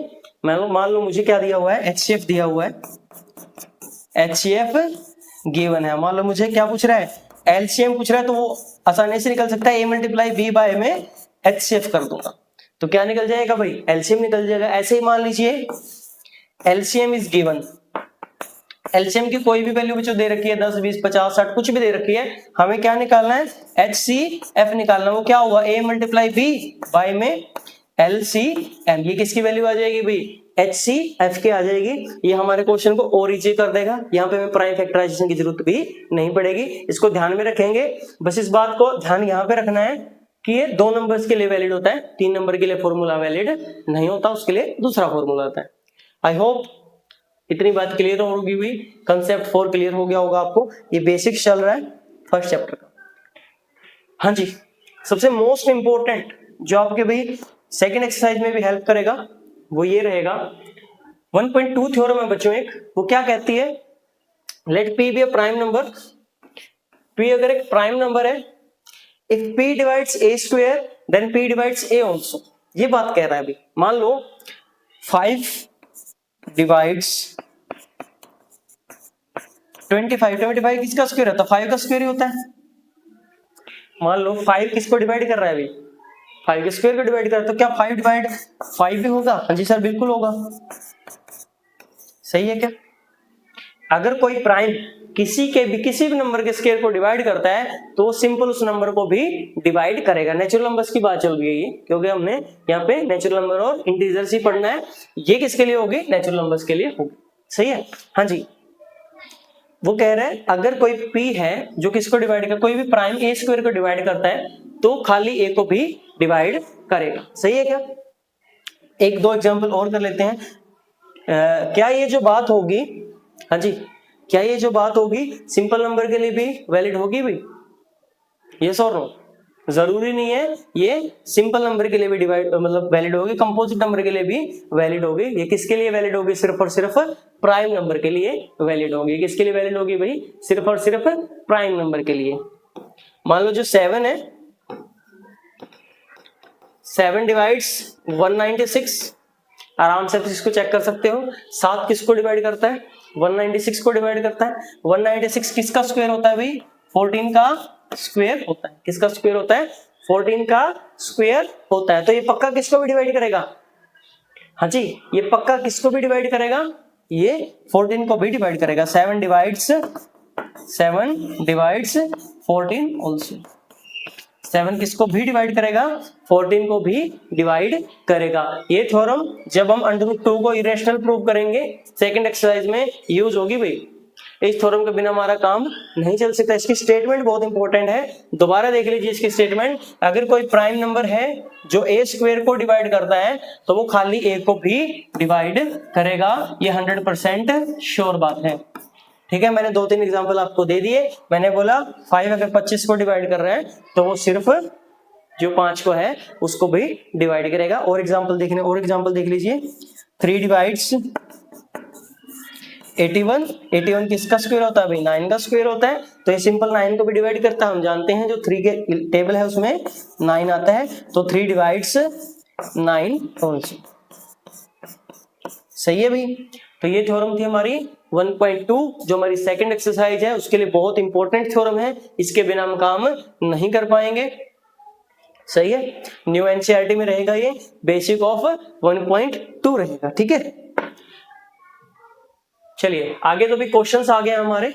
मान लो मुझे क्या दिया हुआ है, एचसीएफ दिया हुआ है, एचसीएफ गिवन है। मान लो मुझे क्या पूछ रहा है, एलसीएम पूछ रहा है, तो वो आसानी से निकल सकता है, ए मल्टीप्लाई बी बाय में एचसीएफ कर दूंगा तो क्या निकल जाएगा भाई, एलसीएम निकल जाएगा। ऐसे ही मान लीजिए एलसीएम इज गिवन, एलसीएम की कोई भी वैल्यू बच्चों दे रखी है 10, 20, 50, 60 कुछ भी दे रखी है, हमें क्या निकालना है, एचसीएफ निकालना। वो क्या हुआ, ए मल्टीप्लाई बी बाय में एलसीएम। ये किसकी वैल्यू आ जाएगी भाई, एचसीएफ की आ जाएगी। ये हमारे क्वेश्चन को और इजी कर देगा, यहाँ पे हमें प्राइम फैक्टराइजेशन की जरूरत भी नहीं पड़ेगी। इसको ध्यान में रखेंगे, बस इस बात को ध्यान यहाँ पे रखना है कि ये 2 नंबर्स के लिए वैलिड होता है, 3 नंबर के लिए फॉर्मूला वैलिड नहीं होता, उसके लिए दूसरा फॉर्मूला होता है। आई होप इतनी बात क्लियर होगी हुई, कंसेप्ट 4 क्लियर हो गया होगा आपको। ये बेसिक्स चल रहा है फर्स्ट चैप्टर का। हाँ जी, सबसे मोस्ट इंपॉर्टेंट जो आपके भाई सेकंड एक्सरसाइज में भी हेल्प करेगा वो ये रहेगा, 1.2 थ्योरम है बच्चों एक, वो क्या कहती है, let P be a prime number. P अगर एक प्राइम नंबर है, if P divides A square then P divides A also. ये बात कह रहा है अभी। मान लो 5 डिवाइड्स 25 किसका स्क्वायर होता है, 5 का स्क्वायर ही होता है। मान लो 5 किसको डिवाइड कर रहा है अभी, 5 के स्क्वायर को डिवाइड कर रहा है, तो क्या 5 डिवाइड 5 भी होगा, हाँ जी सर बिल्कुल होगा। सही है क्या? अगर कोई प्राइम किसी भी नंबर के स्क्वायर को डिवाइड करता है तो सिंपल उस नंबर को भी डिवाइड करेगा। नेचुरल नंबर्स की बात चल रही है ये, क्योंकि हमने यहाँ पे नेचुरल नंबर और इंटीजर्स ही पढ़ना है। ये किसके लिए होगी, नेचुरल नंबर्स के लिए होगी। सही है। हाँ जी, वो कह रहे हैं अगर कोई p है जो किसको डिवाइड कर, कोई भी प्राइम ए स्क्वायर को डिवाइड करता है तो खाली ए को भी डिवाइड करेगा। सही है क्या? 1-2 एग्जांपल और कर लेते हैं। क्या ये जो बात होगी, हाँ जी, क्या ये जो बात होगी सिंपल नंबर के लिए भी वैलिड होगी भी, यस और नो? जरूरी नहीं है ये सिंपल नंबर के लिए भी डिवाइड मतलब वैलिड होगी, कंपोजिट नंबर के लिए भी वैलिड होगी। ये किसके लिए वैलिड होगी, सिर्फ और सिर्फ प्राइम नंबर के लिए वैलिड होगी। किसके लिए वैलिड होगी भाई, सिर्फ और सिर्फ प्राइम नंबर के लिए। मान लो जो 7 है, 7 डिवाइड्स 196, आराम से इसको चेक कर सकते हो। 7 किसको डिवाइड करता है, 196 को डिवाइड करता है। 196 किसका स्क्वायर होता है भाई, 14 का स्क्वायर होता है। किसका स्क्वायर होता है, 14 का स्क्वायर होता है। तो ये पक्का किसको भी डिवाइड करेगा, हाँ जी, ये पक्का किसको भी डिवाइड करेगा, ये 14 को भी डिवाइड करेगा। 7 डिवाइड्स 14 ऑल्सो। 7 किसको भी डिवाइड करेगा, 14 को भी डिवाइड करेगा। ये थ्योरम जब हम √2 को इरेशनल प्रूव करेंगे सेकंड एक्सरसाइज में यूज होगी भाई। इस थ्योरम के बिना हमारा काम नहीं चल सकता। इसकी स्टेटमेंट बहुत इंपॉर्टेंट है, दोबारा देख लीजिए इसकी स्टेटमेंट। अगर कोई प्राइम नंबर है जो ए स्क्वायर को डिवाइड करता है तो वो खाली ए को भी डिवाइड करेगा। ये 100% श्योर बात है। ठीक है, मैंने 2-3 एग्जांपल आपको दे दिए। मैंने बोला 5 अगर 25 को डिवाइड कर रहे हैं तो वो सिर्फ जो 5 को है उसको भी डिवाइड करेगा। और एग्जांपल देख लीजिए, 3 डिवाइड्स 81 किसका स्क्वायर होता है भाई? 9 का स्क्वायर होता है। तो ये सिंपल 9 को भी डिवाइड करता है, हम जानते हैं जो 3 के टेबल है उसमें 9 आता है, तो 3 डिवाइड्स 9 ऑल्सो। सही है भाई। तो ये थ्योरम थी हमारी 1.2 जो हमारी सेकंड एक्सरसाइज है, उसके लिए बहुत इंपॉर्टेंट थ्योरम है, इसके बिना हम काम नहीं कर पाएंगे। सही है, न्यू एनसीईआरटी में रहेगा, ये बेसिक ऑफ 1.2 रहेगा। ठीक है, चलिए आगे तो भी क्वेश्चंस आ गए हैं हमारे,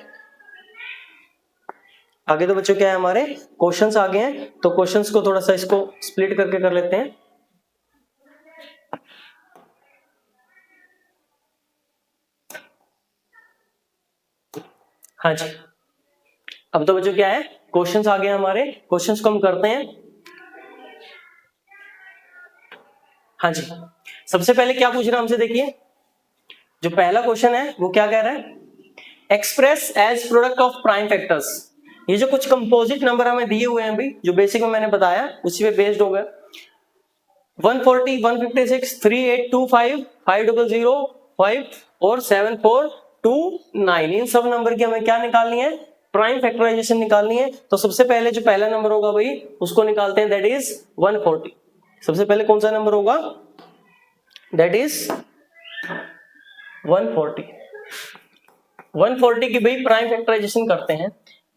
आगे तो बच्चों क्या है हमारे क्वेश्चंस आ गए हैं, तो क्वेश्चंस को थोड़ा सा इसको स्प्लिट करके कर लेते हैं। हाँ जी, अब तो बच्चों क्या है क्वेश्चंस आ गए हैं हमारे, क्वेश्चंस को हम करते हैं। हाँ जी, सबसे पहले क्या पूछ रहा है हमसे, देखिए जो पहला क्वेश्चन है वो क्या कह रहा है, express as product of prime factors. ये जो कुछ कंपोजिट नंबर हमें दिए हुए हैं अभी, जो बेसिक में मैंने बताया उसी पे बेस्ड हो गया। 140, 156, 3825, 500, 5 और 7429, इन सब नंबर की हमें क्या निकालनी है, प्राइम फैक्टराइजेशन निकालनी है। तो सबसे पहले जो पहला नंबर होगा भाई उसको निकालते हैं, दैट इज 140। सबसे पहले कौन सा नंबर होगा, दैट इज 140। 140 की भाई प्राइम फैक्टराइजेशन करते हैं।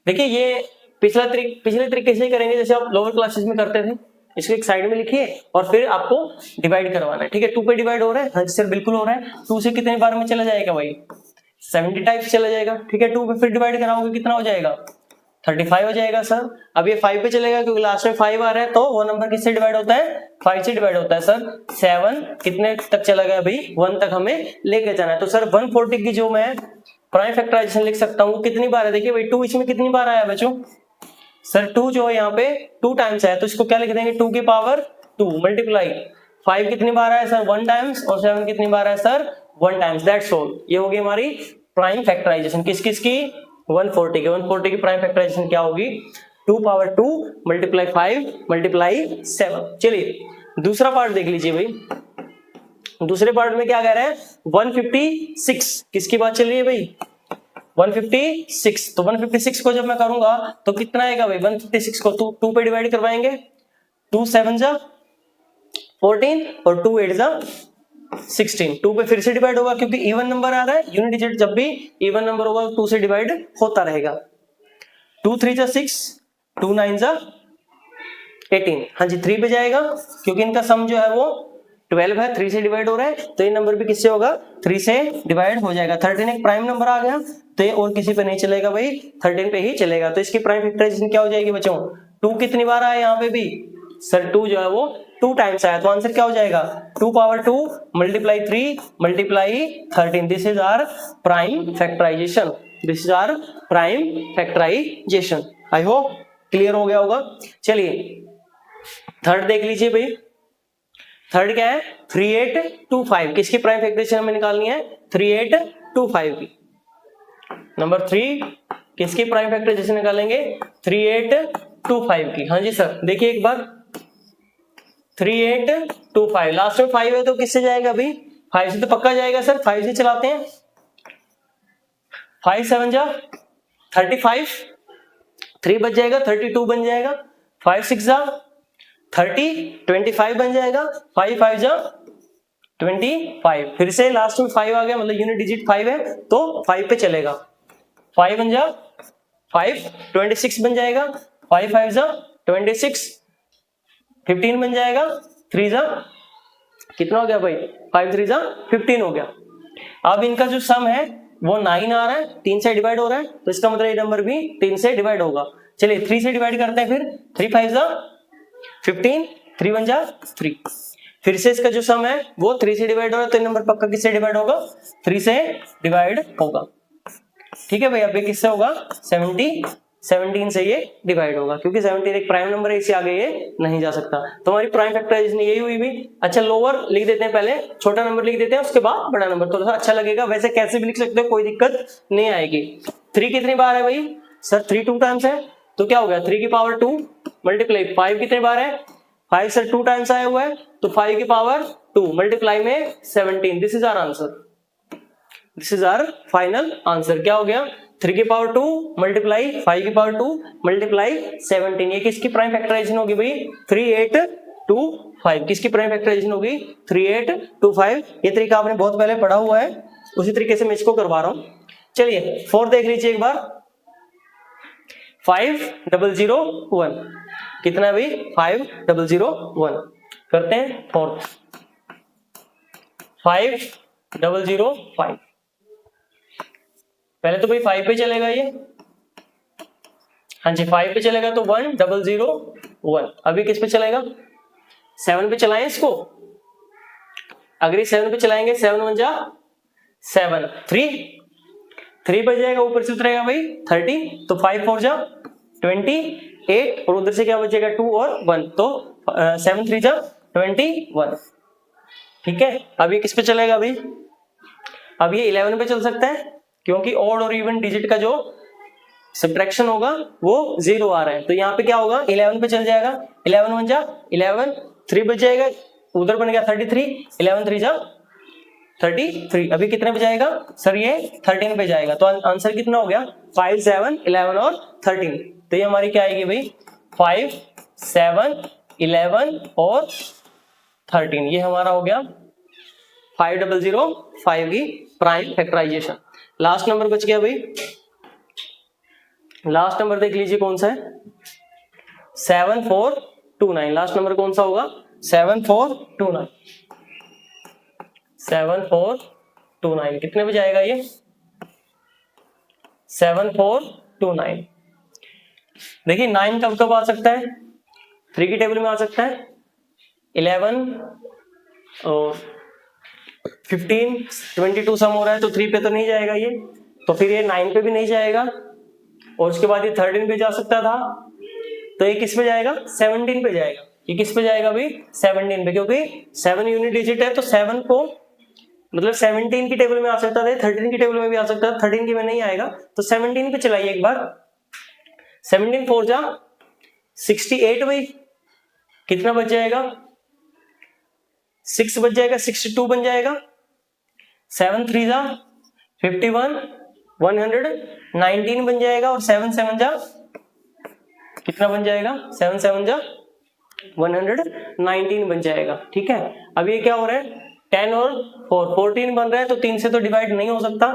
देखिए ये पिछले तरीके से ही करेंगे जैसे आप लोअर क्लासेस में करते थे। इसको एक साइड में लिखिए और फिर आपको डिवाइड करवाना है। ठीक है, 2 पे डिवाइड हो रहा है, हाँ जी सर बिल्कुल हो रहा है। 2 से कितने बार में चला जाएगा भाई, 70 टाइप्स चला जाएगा। ठीक है, 2 पे फिर डिवाइड कराओगे कितना हो जाएगा, 35 हो जाएगा सर। अब ये 5 पे चलेगा क्योंकि लास्ट में 5 आ रहा है, तो वो नंबर किससे डिवाइड होता है, 5 से डिवाइड होता है सर। 7 कितने तक चला गया भाई, 1 तक हमें लेके जाना है। तो सर 140 की जो मैं प्राइम फैक्टराइजेशन लिख सकता हूँ कितनी बार है, देखिए भाई 2 इसमें कितनी बार आया बच्चों, सर 2 जो है यहाँ पे 2 टाइम्स है, तो इसको क्या लिख देंगे 2 की पावर 2 मल्टीप्लाई 5 कितनी बार आया सर 1 टाइम्स, और 7 कितनी बार आया सर 1 टाइम्स, दैट्स ऑल। ये होगी हमारी प्राइम फैक्टराइजेशन किस किस की, 140 की। 140 की प्राइम फैक्टराइजेशन क्या होगी, 2 पावर 2 मल्टीप्लाई 5 मल्टीप्लाई 7। चलिए दूसरा पार्ट देख लीजिए भाई, दूसरे पार्ट में क्या कह रहे हैं, 156 किसकी बात चल रही है भाई, 156। तो 156 को जब मैं करूंगा तो कितना आएगा भाई, 156 को 2 पे डिवाइड करवाएंगे, 2 7 जा 14 और 2 8 जा 16। 2 पे फिर से डिवाइड होगा क्योंकि इवन नंबर आ रहा है, यूनिट डिजिट जब भी इवन नंबर होगा 2 से डिवाइड होता रहेगा। 2 3 जा 6, 2 9 जा 18, हाँ जी 3 पे जाएगा क्योंकि इनका सम जो है वो 12 है, 3 से डिवाइड हो रहा है, तो ये नंबर भी किससे होगा, 3 से डिवाइड हो जाएगा। 13 एक प्राइम नंबर आ गया, तो ये और किसी पे नहीं चलेगा भाई, 13 पे ही चलेगा। तो इसकी प्राइम फैक्टराइजेशन क्या हो जाएगी बच्चों, 2 कितनी बार आया यहाँ पे भी, सर 2 जो है वो 2 टाइम्स आया, तो आंसर क्या हो जाएगा, 2 power 2 multiply 3 multiply 13, this is our prime factorisation, this is our prime factorisation. I hope clear हो गया होगा। चलिए थर्ड देख लीजिए भाई, थर्ड क्या है, 3825, किसकी प्राइम फैक्टराइजेशन हमें निकालनी है, 3825 की। नंबर 3 किसकी प्राइम फैक्टराइजेशन निकालेंगे, 3825 की। हाँ जी सर देखिए एक बार, 3825 लास्ट में 5 है तो किससे जाएगा अभी, 5 से तो पक्का जाएगा सर, 5 से चलाते हैं, 5 7 जा 35, 3 बच जाएगा 32 बन जाएगा, 5 6 जा 30, 25 बन जाएगा, 5 5 जा 25, फिर से लास्ट में 5 आ गया मतलब यूनिट डिजिट 5 है तो 5 पे चलेगा, 5 बन जा 5, 26 बन जाएगा, 5 5 जा 26, 15 बन जाएगा, 3 जा कितना हो गया भाई, 5 3 जा 15 हो गया। अब इनका जो सम है वो 9 आ रहा है, 3 से डिवाइड हो रहा है, तो इसका मतलब ये नंबर भी 3 से डिवाइड होगा। चलिए 3 से डिवाइड करते हैं, फिर 3 5 जा 15, 3 1 जा 3, फिर से इसका जो सम है वो 3 से डिवाइड हो रहा है, तो ये नंबर पक्का किससे डिवाइड होगा, 3 से डिवाइड होगा। ठीक है भाई, अब ये किससे होगा, 17 से ये डिवाइड होगा क्योंकि 17 एक प्राइम नंबर है, इससे आगे ये नहीं जा सकता। तो हमारी प्राइम फैक्टराइजेशन यही हुई भी। अच्छा लोअर लिख देते हैं, पहले छोटा नंबर लिख देते हैं उसके बाद बड़ा नंबर, थोड़ा सा अच्छा लगेगा, वैसे कैसे भी लिख सकते हो कोई दिक्कत नहीं आएगी। 3 कितनी बार है भाई, सर 3 2 टाइम्स है, तो क्या हो गया 3 की पावर 2 मल्टीप्लाई 5 कितने बार है, 5 सर 2 टाइम्स आया हुआ है, तो 5 की पावर 2 मल्टीप्लाई में 17, this is our answer, this is our final answer. क्या हो गया 3 की पावर 2 मल्टीप्लाई 5 की पावर 2 मल्टीप्लाई 17। ये किसकी प्राइम फैक्टराइजेशन होगी भाई 3825। किसकी प्राइम फैक्टराइजेशन होगी 3825। ये तरीका आपने बहुत पहले पढ़ा हुआ है, उसी तरीके से मैं इसको करवा रहा हूं। चलिए 4 देख लीजिए एक बार। 5001 कितना है भाई 5001। करते हैं 4 5005। पहले तो भाई 5 पे चलेगा ये, हाँ जी 5 पे चलेगा तो 1001। अभी किस पे चलेगा 7 पे चलाएं इसको। अगर ये 7 पे चलाएंगे 7 1 जा 7 3 बच जाएगा, ऊपर से उतरेगा भाई 30 तो 5 4 जा 28 और उधर से क्या बचेगा 2 और 1 तो 7 3 जा 21। ठीक है, अब ये किस पे चलेगा अभी, अब ये 11 पे चल सकता है क्योंकि ऑड और इवन डिजिट का जो सब्ट्रैक्शन होगा वो 0 आ रहा है, तो यहाँ पे क्या होगा 11 पे चल जाएगा। 11 1 जा 11 3 बच जाएगा, उधर बन गया 33 11 3 जा 33। अभी कितने पे जाएगा सर ये 13 पे जाएगा, तो आंसर कितना हो गया 5 7 11 और 13। तो ये हमारी क्या आएगी भाई 5 7 11 और 13। ये हमारा हो गया 5005 की प्राइम फैक्टराइजेशन। लास्ट नंबर बच गया भाई, लास्ट नंबर देख लीजिए कौन सा है 7429। लास्ट नंबर कौन सा होगा 7429। 7429 कितने पे जाएगा ये 7429। देखिए 9 कब कब आ सकता है 3 की टेबल में आ सकता है, 11 और 15 22 सम हो रहा है तो 3 पे तो नहीं जाएगा ये, तो फिर ये 9 पे भी नहीं जाएगा और उसके बाद ये 13 पे जा सकता था, तो ये किस पे जाएगा 17 पे जाएगा। ये किस पे जाएगा भाई 17 पे, क्योंकि 7 यूनिट डिजिट है तो 7 को मतलब 17 की टेबल में आ सकता था, 13 की टेबल में भी आ सकता था, 13 की में नहीं आएगा तो 17 पे चलाइए एक बार। 17 4 जा 68 भाई, कितना बच जाएगा 6 बच जाएगा 62 बन जाएगा। 7 3 जा 51 119 बन जाएगा और 7 7 जा कितना बन जाएगा 7 7 जा 119 बन जाएगा। ठीक है, अब ये क्या हो रहा है 10 और 4 14 बन रहा है, तो 3 से तो डिवाइड नहीं हो सकता,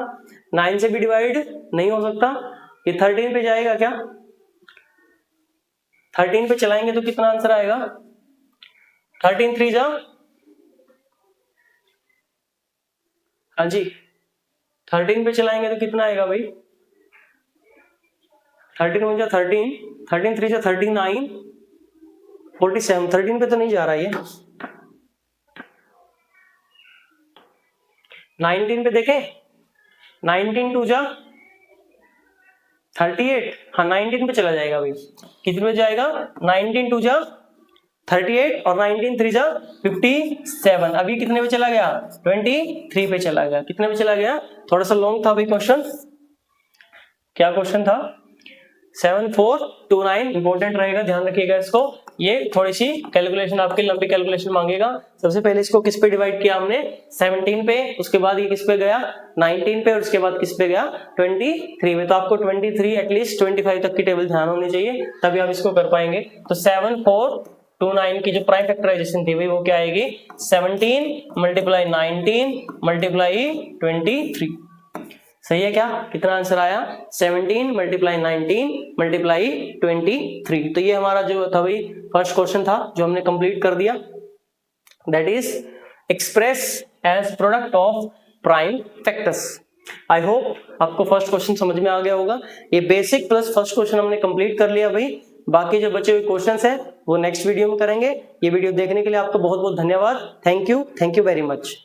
9 से भी डिवाइड नहीं हो सकता, ये 13 पे जाएगा क्या 13 पे चलाएंगे तो कितना आंसर आएगा 13 3 जा हाँ जी 13 पे चलाएंगे तो कितना आएगा भाई 13 1 जा 13 13 3 जा 39 47। 13 पे तो नहीं जा रहा ये, 19 पे देखें 19 2 जा 38, हाँ 19 पे चला जाएगा भाई, कितने पे जाएगा 19 2 जा 38 और 19 3 जा 57। अभी कितने पे चला गया 23 पे चला गया। कितने पे चला गया, थोड़ा सा लॉन्ग था भाई क्वेश्चन, क्या क्वेश्चन था 7429 इंपॉर्टेंट रहेगा, ध्यान रखिएगा इसको। ये थोड़ी सी कैलकुलेशन आपकी लंबी कैलकुलेशन मांगेगा। सबसे पहले इसको किस पे डिवाइड किया हमने 17 पे, उसके बाद ये किस पे गया 19 पे और उसके बाद किस पे गया 23 पे। तो आपको 23 एटलीस्ट 25 तक की टेबल ध्यान होनी चाहिए, तभी आप इसको कर पाएंगे। तो 7429 की जो प्राइम फैक्टराइजेशन थी भाई वो क्या आएगी 17 मल्टीप्लाई 19 मल्टीप्लाई 23। सही है क्या, कितना आंसर आया 17 मल्टीप्लाई 19 मल्टीप्लाई 23। तो ये हमारा जो था भाई फर्स्ट क्वेश्चन था जो हमने कंप्लीट कर दिया, that is express as product of prime factors. I hope आपको फर्स्ट क्वेश्चन समझ में आ गया होगा। ये बेसिक प्लस फर्स्ट क्वेश्चन हमने कंप्लीट कर लिया भाई, बाकी जो बचे हुए क्वेश्चंस हैं वो नेक्स्ट वीडियो में करेंगे। ये वीडियो देखने के लिए आपको बहुत बहुत धन्यवाद। Thank you very much.